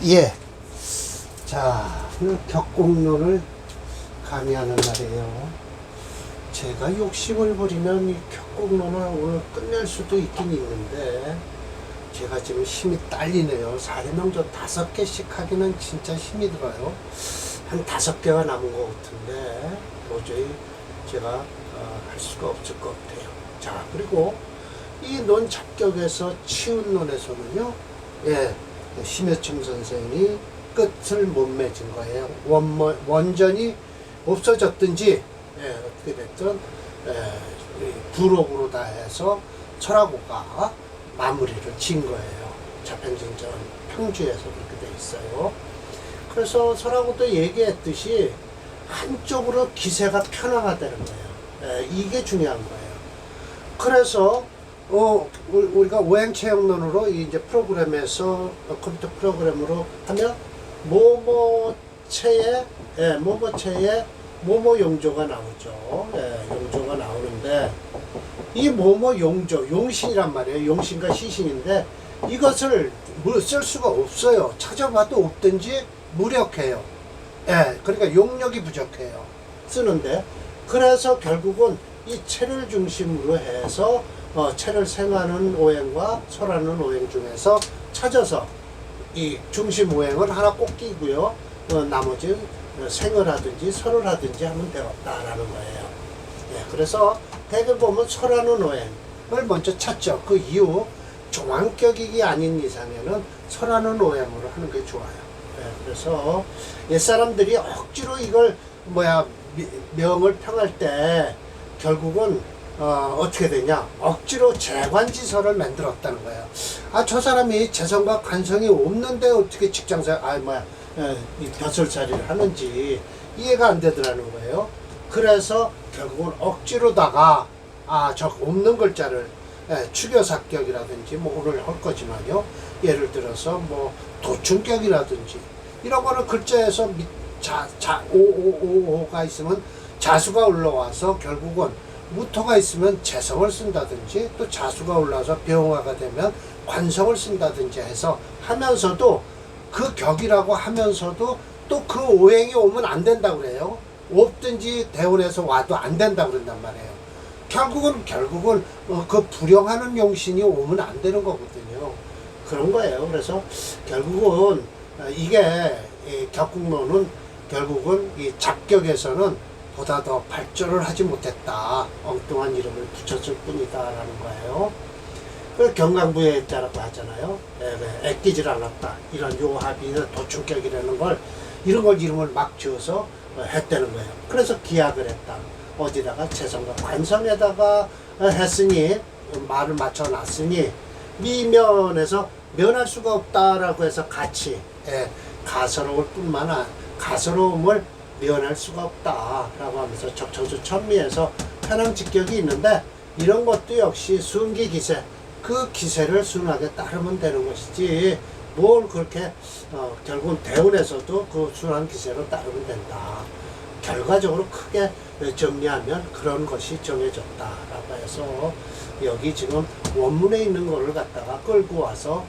예. 자, 오늘 격곡론을 강의하는 날이에요. 제가 욕심을 부리면 이 격곡론을 오늘 끝낼 수도 있긴 있는데, 제가 지금 힘이 딸리네요. 사례명조 5개씩 하기는 진짜 힘이 들어요. 한 5개가 남은 것 같은데, 도저히 제가 할 수가 없을 것 같아요. 자, 그리고 이 논 잡격에서 치운론에서는요, 예, 심여청 선생이 끝을 못 맺은 거예요. 원전이 없어졌든지, 예, 어떻게 됐든, 부록으로 다 해서 철학고가 마무리를 지은 거예요. 자평진전 평주에서 그렇게 돼 있어요. 그래서 설하고도 얘기했듯이 한쪽으로 기세가 편향화되는 거예요. 이게 중요한 거예요. 그래서 우리가 오행체형론으로 이제 프로그램에서 컴퓨터 프로그램으로 하면 모모체에 모모 용조가 나오죠. 용조가 나오는데 이 모모 용조, 용신이란 말이에요. 용신과 시신인데 이것을 쓸 수가 없어요. 찾아봐도 없든지 무력해요. 그러니까 용력이 부족해요. 쓰는데 그래서 결국은 이 체를 중심으로 해서 체를 생하는 오행과 설하는 오행 중에서 찾아서 이 중심 오행을 하나 꼭 끼고요. 나머지 생을 하든지 설을 하든지 하면 되었다라는 거예요. 그래서 대개 보면 설하는 오행을 먼저 찾죠. 그 이후 종합격이 아닌 이상에는 설하는 오행으로 하는 게 좋아요. 그래서 옛사람들이 억지로 이걸 명을 평할 때 결국은 어떻게 되냐, 억지로 재관지설을 만들었다는 거예요. 저 사람이 재성과 관성이 없는데 어떻게 직장생활 이 벼슬살이를 하는지 이해가 안 되더라는 거예요. 그래서 결국은 억지로다가 저 없는 글자를 추교사격이라든지 오늘 할 거지만요, 예를 들어서 도충격이라든지 이런 거는 글자에서 오가 있으면 자수가 올라와서 결국은 무토가 있으면 재성을 쓴다든지 또 자수가 올라와서 병화가 되면 관성을 쓴다든지 해서 하면서도 그 격이라고 하면서도 또 그 오행이 오면 안 된다고 그래요. 없든지 대원에서 와도 안 된다고 그런단 말이에요. 결국은 그 불영하는 용신이 오면 안 되는 거거든요. 그런 거예요. 그래서 결국은 이게 격국론은 결국은 이 잡격에서는 보다 더 발전을 하지 못했다. 엉뚱한 이름을 붙였을 뿐이다 라는 거예요. 그 경강부예자라고 하잖아요. 애끼질 않았다. 이런 요합이나 도충격이라는 걸 이런 걸 이름을 막 지어서 했다는 거예요. 그래서 기약을 했다. 어디다가 재성과 관성에다가 했으니 말을 맞춰놨으니 미면에서 면할 수가 없다라고 해서 같이 가서로울 뿐만 아니라 가서로움을 면할 수가 없다라고 하면서 적천수 천미에서 편향직격이 있는데 이런 것도 역시 순기기세, 그 기세를 순하게 따르면 되는 것이지 뭘 그렇게 결국은 대운에서도 그 순한 기세로 따르면 된다. 결과적으로 크게 정리하면 그런 것이 정해졌다라고 해서 여기 지금 원문에 있는 거를 갖다가 끌고 와서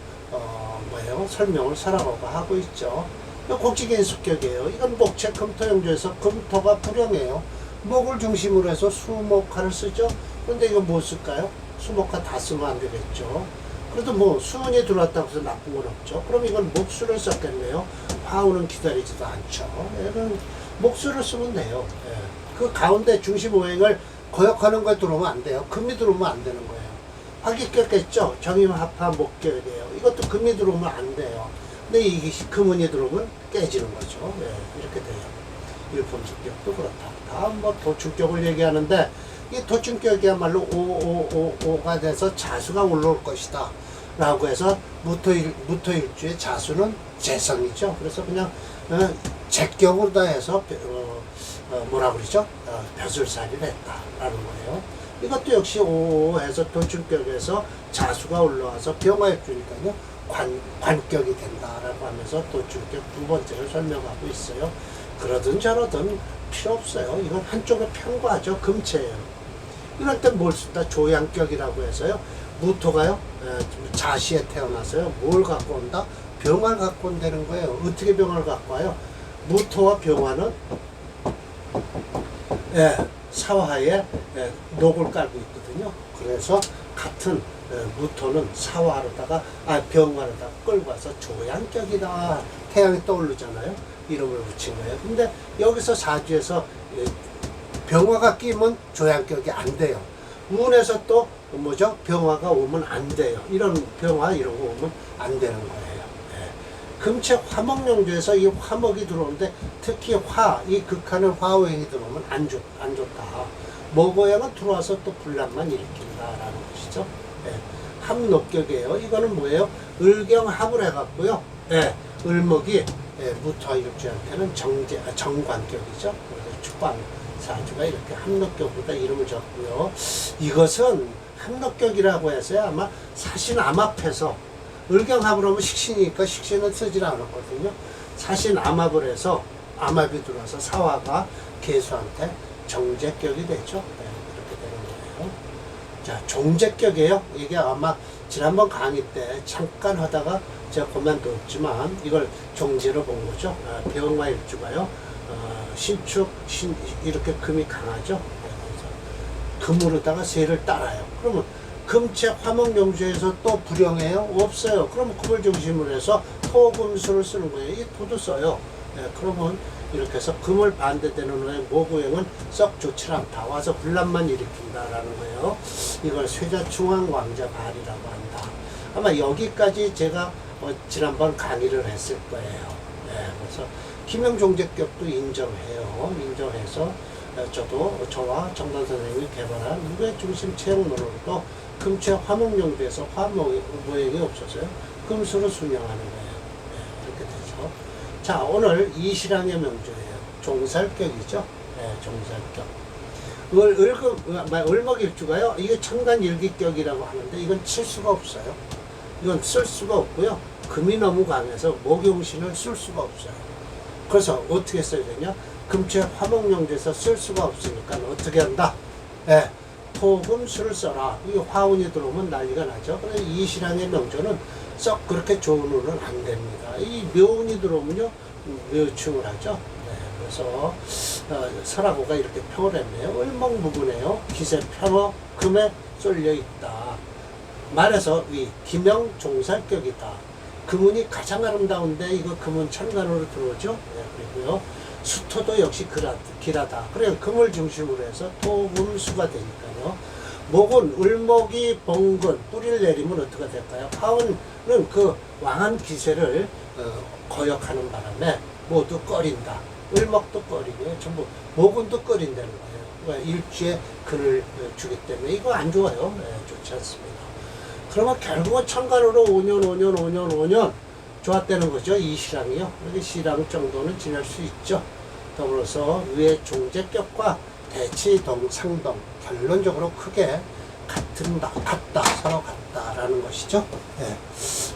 설명을 설하고 하고 있죠. 곡지개인 습격이에요. 이건 목체 금토 용조에서 금토가 불영이에요. 목을 중심으로 해서 수목화를 쓰죠. 근데 이거 뭐 쓸까요? 수목화 다 쓰면 안 되겠죠. 그래도 수운이 들어왔다고 해서 나쁜 건 없죠. 그럼 이건 목수를 썼겠네요. 화우는 기다리지도 않죠. 얘는 목수를 쓰면 돼요. 그 가운데 중심 오행을 거역하는 거에 들어오면 안 돼요. 금이 들어오면 안 되는 거예요. 화기 꼈겠죠. 정임합하 목격이에요. 이것도 금이 들어오면 안 돼요. 근데 이게 금운이 들어오면 깨지는 거죠. 이렇게 돼요. 일품주격도 그렇다. 다음 도충격을 얘기하는데 이 도충격이야말로 오가 돼서 자수가 올라올 것이다 라고 해서 무토일주의 자수는 재성이죠. 그래서 그냥 제격으로 다 해서 뭐라 그러죠? 벼슬살이를 했다라는 거예요. 이것도 역시 오해서 도충격에서 자수가 올라와서 병화입주니까요. 관격이 된다라고 하면서 도충격 두 번째를 설명하고 있어요. 그러든 저러든 필요 없어요. 이건 한쪽에 편과죠. 금체예요. 이럴 때 뭘 쓴다? 조양격이라고 해서요. 무토가요. 자시에 태어나서요. 뭘 갖고 온다? 병화를 갖고 온다는 거예요. 어떻게 병화를 갖고 와요? 무토와 병화는 사화에 녹을 깔고 있거든요. 그래서 같은 무토는 사화로다가 병화로다가 끌고 와서 조양격이다. 태양이 떠오르잖아요. 이름을 붙인 거예요. 근데 여기서 사주에서 병화가 끼면 조양격이 안 돼요. 운에서 또 뭐죠? 병화가 오면 안 돼요. 이런 병화 이런 거 오면 안 되는 거예요. 금체 화목령조에서 이 화목이 들어오는데 특히 이 극한의 화오행이 들어오면 안 좋다. 목오행은 들어와서 또 분란만 일으킨다라는 것이죠. 합록격이에요. 이거는 뭐예요? 을경합을 해갖고요. 을목이 무토와 일주한테는 정관격이죠. 그래서 축관 사주가 이렇게 합록격보다 이름을 줬고요. 이것은 합록격이라고 해서요. 아마 사신 암합해서 을경합을 하면 식신이니까 식신은 쓰질 않았거든요. 사신 암합을 해서 암합이 들어와서 사화가 계수한테 정제격이 되죠. 그렇게 되는 거예요. 자, 종제격이에요. 이게 아마 지난번 강의 때 잠깐 하다가 제가 그만뒀지만 이걸 종제로 본 거죠. 병화 일주가요. 신축, 이렇게 금이 강하죠. 금으로다가 세를 따라요. 그러면 금체 화목령주에서 또 불영해요? 없어요. 그러면 금을 중심으로 해서 토금수를 쓰는 거예요. 이 토도 써요. 그러면 이렇게 해서 금을 반대되는 후에 모구행은 썩 좋지 않다. 와서 분란만 일으킨다라는 거예요. 이걸 쇠자중앙왕자 발이라고 한다. 아마 여기까지 제가 지난번 강의를 했을 거예요. 그래서 김영종제격도 인정해요. 인정해서 저와 정단 선생님이 개발한 무게중심 체형론으로도 금체 화목령주에서 화목오행이 없어서요. 금수로 순영하는 거예요. 이렇게 되죠. 자, 오늘 이시랑의 명주예요. 종살격이죠. 종살격. 을목일주가요. 이게 청간일기격이라고 하는데 이건 칠 수가 없어요. 이건 쓸 수가 없고요. 금이 너무 강해서 목용신을 쓸 수가 없어요. 그래서 어떻게 써야 되냐? 금체 화목령주에서 쓸 수가 없으니까 어떻게 한다? 토금수를 써라. 이 화운이 들어오면 난리가 나죠. 그래서 이시랑의 명조는 썩 그렇게 좋은 운은 안 됩니다. 이 묘운이 들어오면요, 묘충을 하죠. 그래서 설하고가 이렇게 평을 했네요. 을목무근해요. 기세 평어 금에 쏠려 있다. 말해서 이 김영종살격이다. 금운이 가장 아름다운데 이거 금은 천간으로 들어오죠. 그리고요. 수토도 역시 길하다. 그래 금을 중심으로 해서 토금수가 되니까요. 목은 을목이 봉근 뿌리를 내리면 어떻게 될까요? 화운은 그 왕한 기세를 거역하는 바람에 모두 꺼린다. 을목도 꺼리고요. 전부 목은도 꺼린다는 거예요. 그러니까 일주에 근을 주기 때문에 이거 안 좋아요. 좋지 않습니다. 그러면 결국은 천간으로 5년 좋았다는 거죠. 이 시랑이요. 이렇게 시랑 정도는 지낼 수 있죠. 더불어서 위의 종제격과 대치동, 상동 결론적으로 크게 같다, 서로 같다라는 것이죠.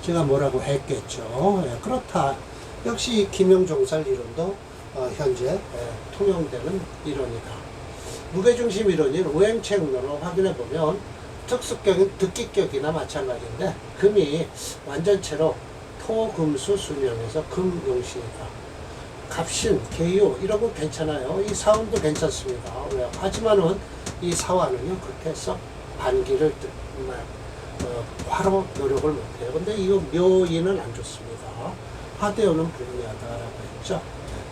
제가 뭐라고 했겠죠. 그렇다. 역시 김영종살 이론도 현재 통용되는 이론이다. 무게중심 이론인 오행체응론을 확인해 보면 특수격인 득기격이나 마찬가지인데 금이 완전체로 토금수 순영해서 금용신이다. 갑신, 개유 이런 거 괜찮아요. 이 사운도 괜찮습니다. 왜? 하지만은 이 사화는요 그렇게 썩 반기를 화로 노력을 못해요. 근데 이거 묘인은 안 좋습니다. 하대오는 불리하다라고 했죠.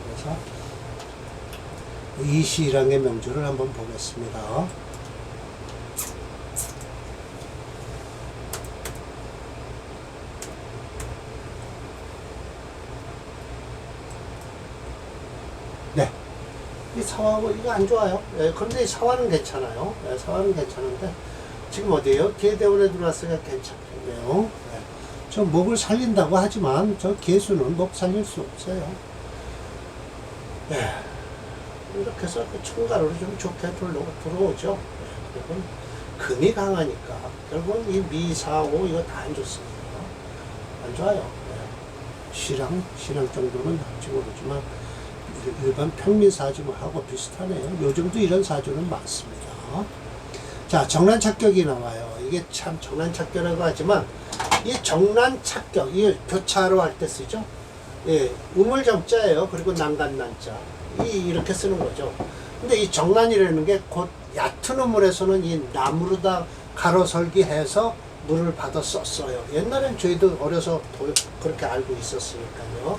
그래서 이시랑의 명주를 한번 보겠습니다. 이 사화하고 이거 안 좋아요. 그런데 이 사화는 괜찮아요. 사화는 괜찮은데 지금 어디에요? 개대원에 들어왔으니까 괜찮겠네요. 저 목을 살린다고 하지만 저 개수는 목 살릴 수 없어요. 이렇게 해서 그 총괄으로 좀 좋게 들어오죠. 그리고 금이 강하니까 결국은 이 미사오 이거 다 안 좋습니다. 안 좋아요. 신랑 정도는 할지 모르지만 일반 평민 사주하고 비슷하네요. 요즘도 이런 사주는 많습니다. 자, 정란착격이 나와요. 이게 참 정란착격이라고 하지만 이 정난 착격, 이 교차로 할 때 쓰죠. 예, 우물정자예요. 그리고 난간난자. 이렇게 쓰는 거죠. 근데 이 정난이라는 게 곧 얕은 우물에서는 이 나무로다 가로설기해서 물을 받아 썼어요. 옛날엔 저희도 어려서 그렇게 알고 있었으니까요.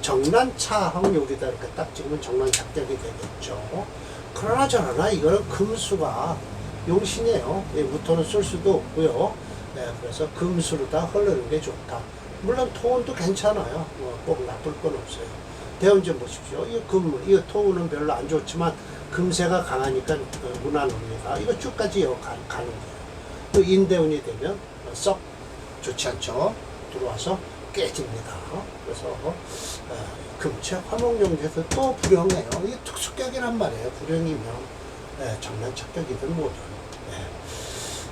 정난차항 여기다 이렇게 딱 찍으면 정난 착격이 되겠죠. 그러나 저러나 이거는 금수가 용신이에요. 예, 무토는 쓸 수도 없고요. 예, 그래서 금수로 다 흐르는 게 좋다. 물론 토운도 괜찮아요. 꼭 나쁠 건 없어요. 대운 좀 보십시오. 이 이 토운은 별로 안 좋지만 금세가 강하니까 무난합니다. 이거 쭉까지 가는 거예요. 또 인대운이 되면 썩 좋지 않죠. 들어와서 깨집니다. 그래서 금체 화목용에서 또 불용해요. 이게 특수격이란 말이에요. 불용이면 정난착격이든 뭐든.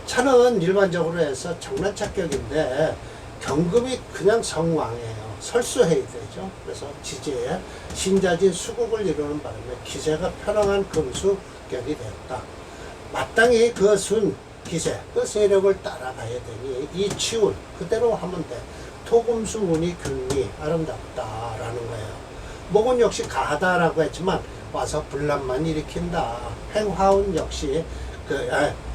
차는 일반적으로 해서 정난착격인데 경금이 그냥 성왕이에요. 설수해야 되죠. 그래서 지지에 신자진 수국을 이루는 바람에 기세가 편황한 금수격이 되었다. 마땅히 그 순 기세, 그 세력을 따라가야 되니 이 치운 그대로 하면 돼. 토금수 운이 균리 아름답다라는 거예요. 목은 역시 가하다라고 했지만 와서 분란만 일으킨다. 행화운 역시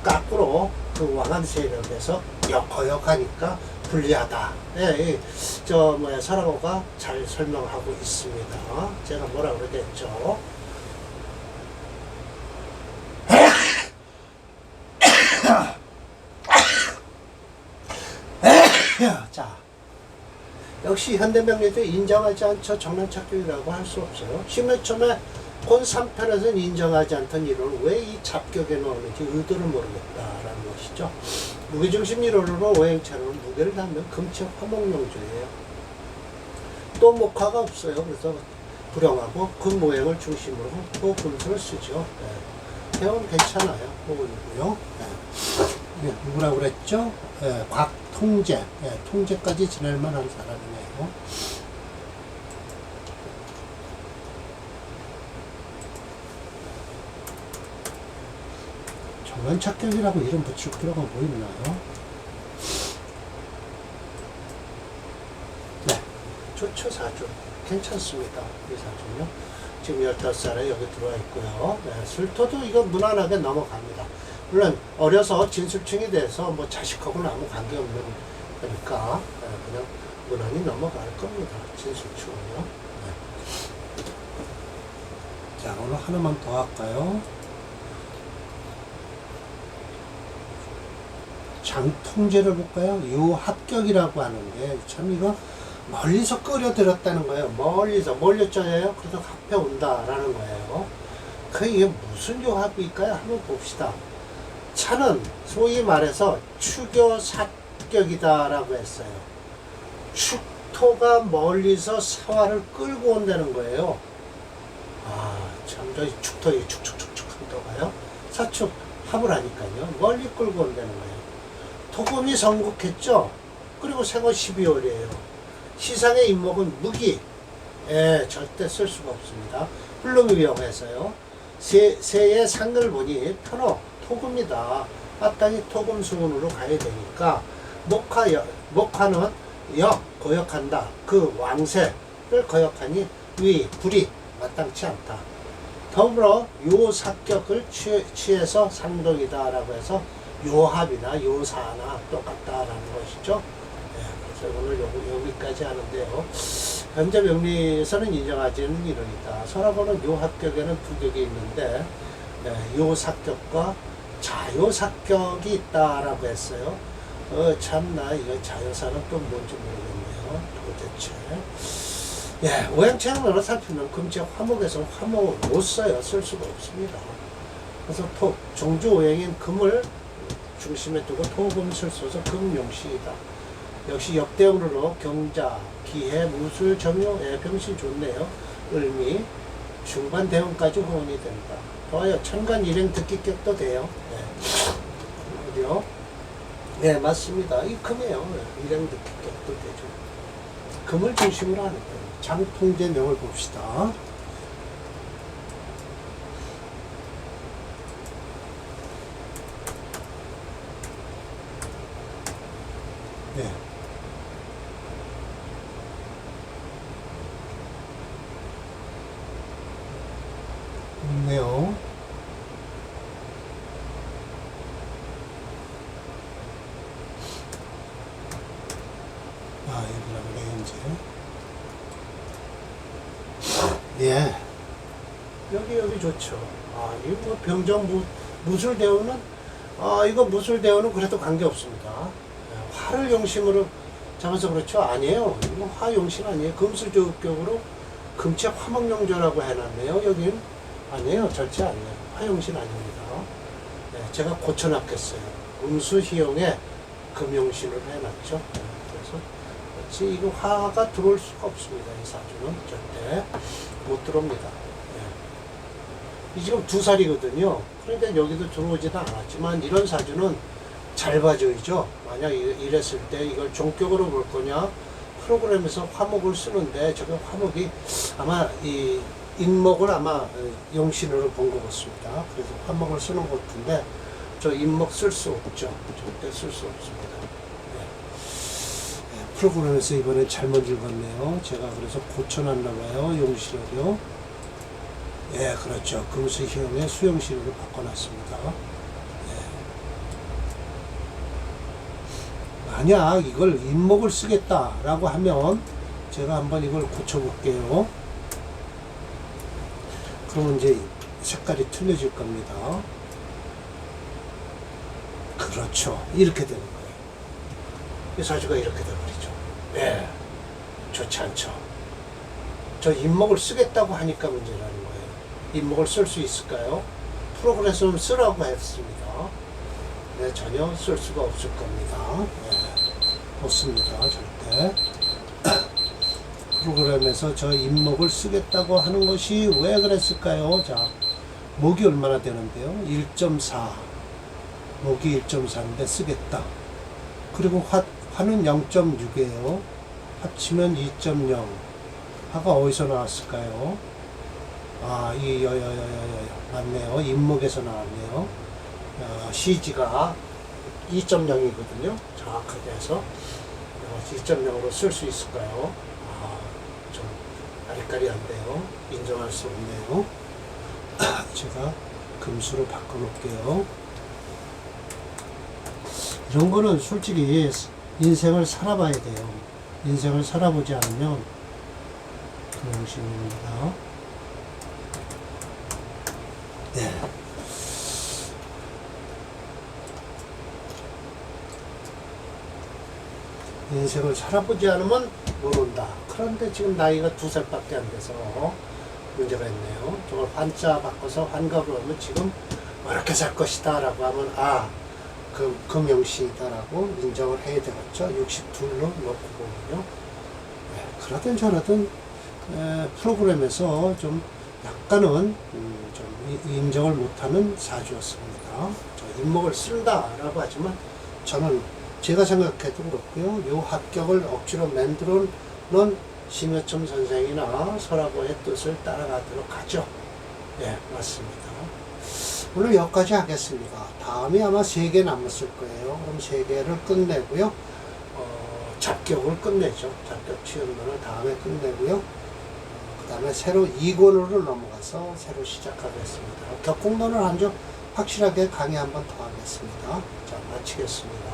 거꾸로 그 왕한 세력에서 거역하니까 불리하다. 예, 서라고가 잘 설명하고 있습니다. 제가 뭐라 그러겠죠? 자, 역시 현대명리도 인정하지 않죠. 정난착격이라고 할 수 없어요. 심의 처음에 본 3편에서는 인정하지 않던 이론을 왜 이 잡격에 넣었는지 의도를 모르겠다라는 것이죠. 무게중심 이론으로 오행차로는 무게를 담는 금체 화목용조예요. 또 목화가 없어요. 그래서 불용하고 금 모양을 중심으로 또 금수를 쓰죠. 대원 괜찮아요. 호은이고요. 누구라고 그랬죠? 곽통제. 통제까지 지낼 만한 사람이네요. 정난착격이라고 이름 붙일 필요가 뭐 있나요? 네, 좋죠. 사주 괜찮습니다. 이 사주요. 지금 15살에 여기 들어와 있고요. 술토도 이거 무난하게 넘어갑니다. 물론 어려서 진술충이 돼서 뭐 자식하고는 아무 관계없는 거니까 그냥 무난히 넘어갈 겁니다. 진술충은요. 자, 오늘 하나만 더 할까요? 장통제를 볼까요? 요합격이라고 하는데 참 이거 멀리서 끌어들였다는 거예요. 멀리서 몰려져요. 그래서 합해 온다라는 거예요. 이게 무슨 요합일까요? 한번 봅시다. 차는 소위 말해서 추교사격이다라고 했어요. 축토가 멀리서 사화를 끌고 온다는 거예요. 참, 저희 축토에 축축축축 한도가요. 사축 합을 하니까요. 멀리 끌고 온다는 거예요. 토금이 성국했죠. 그리고 생월 12월이에요. 시상의 임목은 무기. 절대 쓸 수가 없습니다. 불lum이 위험해서요. 새의 상을 보니 편호, 토금이다. 마땅히 토금 수운으로 가야 되니까 목화는 거역한다. 그 왕세를 거역하니 불이 마땅치 않다. 더불어 요사격을 취해서 상동이다라고 해서 요합이나 요사나 똑같다라는 것이죠. 그래서 오늘 여기까지 하는데요. 현재 명리에서는 인정하지는 이론이다. 서라고는 요합격에는 두 격이 있는데 요사격과 자요사격이 있다라고 했어요. 참나 이거 자요사는 또 뭔지 모르겠네요. 도대체. 오행체형으로 살피면 금체 화목에서 화목을 못 써요. 쓸 수가 없습니다. 그래서 종주 오행인 금을 중심에 두고 토금술 써서 금용시이다. 역시 역대운으로 경자, 기해, 무술, 정용, 병신 좋네요. 을미, 중반 대운까지 호응이 된다. 좋아요. 천간 일행 듣기격도 돼요. 어디요? 네, 맞습니다. 이 금이에요. 일행 듣기격도 되죠. 금을 중심으로 하는 거예요. 장통제 명을 봅시다. 네. 좋네요. 아, 여기라고 이제. 예. 여기 좋죠. 아, 이거 뭐 병정 무술대우는, 이거 무술대우는 그래도 관계없습니다. 예, 화를 용심으로 잡아서 그렇죠? 아니에요. 이거 화 용심 아니에요. 금수저격으로 금체 화목용조라고 해놨네요. 여긴 아니에요. 절대 아니에요. 화용신 아닙니다. 네, 제가 고쳐놨겠어요. 음수희용에 금용신으로 해놨죠. 네, 그래서 그렇지 이거 화가 들어올 수가 없습니다. 이 사주는 절대 못 들어옵니다. 네. 이 지금 2살이거든요. 그러니까 여기도 들어오지도 않았지만 이런 사주는 잘 봐줘야죠. 만약 이랬을 때 이걸 종격으로 볼 거냐 프로그램에서 화목을 쓰는데 저게 화목이 아마 이 인목을 아마 용신으로 본 것 같습니다. 그래서 화목을 쓰는 것 같은데 저 인목 쓸 수 없죠. 절대 쓸 수 없습니다. 네. 네, 프로그램에서 이번에 잘못 읽었네요. 제가 그래서 고쳐놨나 봐요. 용신으로요. 예, 그렇죠. 금수희용의 수용신으로 바꿔놨습니다. 만약 이걸 인목을 쓰겠다라고 하면 제가 한번 이걸 고쳐볼게요. 그러면 이제 색깔이 틀려질 겁니다. 그렇죠. 이렇게 되는 거예요. 이 사주가 이렇게 돼버리죠. 네. 좋지 않죠. 저 인목을 쓰겠다고 하니까 문제라는 거예요. 인목을 쓸 수 있을까요? 프로그램에서는 쓰라고 했습니다. 네, 전혀 쓸 수가 없을 겁니다. 네, 없습니다. 절대. 프로그램에서 저 인목을 쓰겠다고 하는 것이 왜 그랬을까요? 자, 목이 얼마나 되는데요? 1.4. 목이 1.4인데 쓰겠다. 그리고 화는 0.6이에요. 합치면 2.0. 화가 어디서 나왔을까요? 아, 맞네요. 인목에서 나왔네요. CG가 2.0이거든요. 정확하게 해서 2.0으로 쓸 수 있을까요? 좀 아리까리한데요. 인정할 수 없네요. 제가 금수로 바꿔놓을게요. 이런 거는 솔직히 인생을 살아봐야 돼요. 인생을 살아보지 않으면 금용신입니다. 네. 인생을 살아보지 않으면 모른다. 그런데 지금 나이가 2살밖에 안 돼서 문제가 있네요. 저걸 환자 바꿔서 환갑으로 하면 지금 이렇게 살 것이다 라고 하면 금용신이다라고 인정을 해야 되겠죠. 62로 놓고 보면요. 네, 그러든 저러든 프로그램에서 좀 약간은 좀 인정을 못하는 사주였습니다. 저 인목을 쓴다라고 하지만 저는 제가 생각해도 그렇고요. 요 합격을 억지로 만들어 놓은 심여첨 선생이나 설화보의 뜻을 따라가도록 하죠. 네, 맞습니다. 오늘 여기까지 하겠습니다. 다음에 아마 3개 남았을 거예요. 그럼 3개를 끝내고요. 잡격을 끝내죠. 잡격 취업론을 다음에 끝내고요. 그 다음에 새로 2권으로 넘어가서 새로 시작하겠습니다. 격공론을 한 점 확실하게 강의 한번 더 하겠습니다. 자, 마치겠습니다.